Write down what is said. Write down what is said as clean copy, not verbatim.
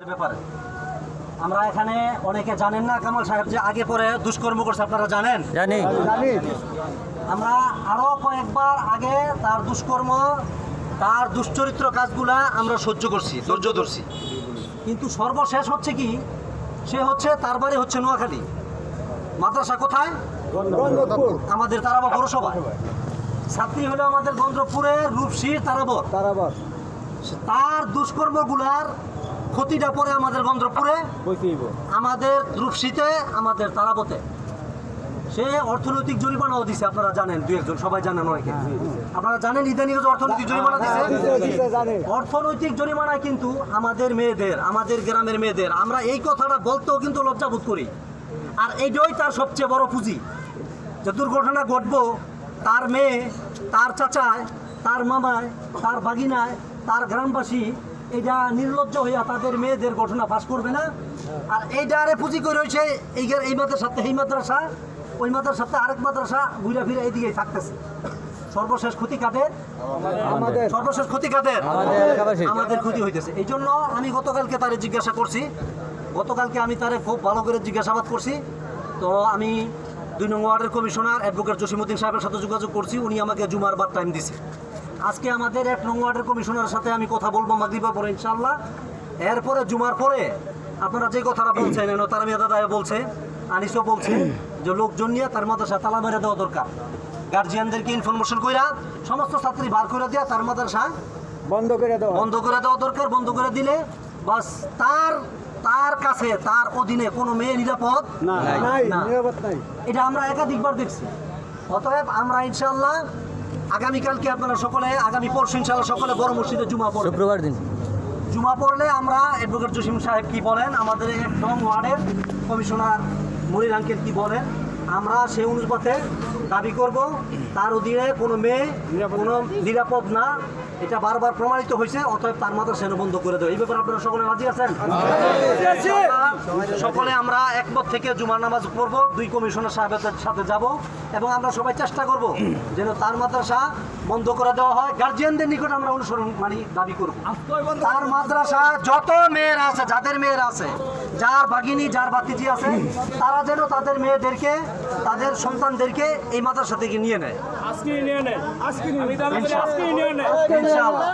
ব্যাপারে আমরা এখানে অনেকে জানেন না কামাল সাহেব যে আগে পরে দুষ্কর্ম করছে, আপনারা জানেন? জানি। আমরা আরো কয়েকবার আগে তার দুষ্কর্ম, তার দুশ্চরিত্র কাজগুলা আমরা সহ্য করছি, ধৈর্য ধরছি, কিন্তু সর্বশেষ হচ্ছে কি, সে হচ্ছে তার বাড়ি হচ্ছে নোয়াখালী, মাদ্রাসা কোথায়? আমাদের তারাবা পৌরসভা। ছাত্রী হলো আমাদের গন্দ্রপুরের রূপসীর তারাবর। তার দুষ্কর্মগুলার ক্ষতিটা পড়ে আমাদের গন্দ্রপুরে, আমাদের রূপসীতে, আমাদের তারাবতে। সে অর্থনৈতিক জরিমানাও দিছে, আপনারা জানেন, দুই একজন সবাই জানেন, অনেকে আপনারা জানেন ইদানিং অর্থনৈতিক জরিমানা দিছে। অর্থনৈতিক জরিমানা কিন্তু আমাদের মেয়েদের, আমাদের গ্রামের মেয়েদের, আমরা এই কথাটা বলতেও কিন্তু লজ্জাবোধ করি। আর এইটাই তার সবচেয়ে বড় পুঁজি, যে দুর্ঘটনা ঘটবো তার মেয়ে, তার চাচায়, তার মামায়, তার ভাগিনায়, তার গ্রামবাসী এটা নির্লজ্জ হইয়া তাদের মেয়েদের ঘটনা ফাঁস করবে না। আর এইটারে পুঁজি করে রয়েছে এই মাদ্রাসাতে, এই মাদ্রাসা, ওই মাদ্রাসাতে আরেক মাদ্রাসা, ঘুরে ফিরে এইদিকেই থাকতেছে। সর্বশেষ ক্ষতি কাদের? সর্বশেষ ক্ষতি কাদের? আমাদের ক্ষতি হইতেছে। এই জন্য আমি গতকালকে তারে জিজ্ঞাসা করছি, গতকালকে আমি তারে খুব ভালো করে জিজ্ঞাসাবাদ করছি। তো আমি 2 নং ওয়ার্ডের কমিশনার অ্যাডভোকেট জসিমউদ্দিন সাহেবের সাথে যোগাযোগ করছি, উনি আমাকে জুমার বার টাইম দিছে। আজকে আমাদের 1 নং ওয়ার্ডের কমিশনারের সাথে আমি কথা বলবো মাগরিবের পরে ইনশাআল্লাহ। এরপরে জুমার পরে আপনারা যে কথাটা বলছেন, তারা মিয়া দাদা বলছে, আনিসও বলছে, যে লোকজন নিয়ে তার মাদ্রাসা তালা মেরে দেওয়া দরকার, গার্জিয়ানদেরকে ইনফরমেশন কইরা সমস্ত ছাত্রী বার করে দেওয়া, তার মাদ্রাসা বন্ধ করে দেওয়া দরকার। বন্ধ করে দিলে বাস তার কাছে, তার অধীনে কোনো মেয়ে নিরাপদ না। এটা আমরা একাধিকবার দেখছি। অতএব আমরা ইনশাআল্লাহ আগামীকালকে আপনারা সকলে, আগামী পরশু ইনশাআল্লাহ সকলে বড় মসজিদে জুমা পড়বেন। শুক্রবার দিন জুমা পড়লে আমরা অ্যাডভোকেট জসিম সাহেব কি বলেন, আমাদের 1 নং ওয়ার্ডের কমিশনার মনির আঙ্কেল কি বলেন, আমরা সেই অনুপাতে দাবি করব তার অধীনে কোনো মেয়ে কোনো নিরাপদ না, এটা বারবার প্রমাণিত হয়েছে। অতএব তার মাদ্রাসা বন্ধ করে দেবে। এই ব্যাপারে আপনারা সকলে রাজি আছেন? সকলে আমরা একমত থেকে জুমার নামাজ পড়বো, 2 কমিশনার সাহেবের সাথে যাব, এবং আমরা সবাই চেষ্টা করব যেন তার মাদ্রাসা বন্ধ করে দেওয়া হয়। গার্জিয়ানদের নিকট আমরা অনুসরণ দাবি করব। তার মাদ্রাসা যত মেয়েরা আছে, যাদের মেয়েরা আছে, যার ভাগিনী, যার ভাতিজি আছে, তারা যেন তাদের মেয়েদেরকে, তাদের সন্তানদেরকে এই মাদ্রাসা থেকে নিয়ে নেয়। ইনশাআল্লাহ।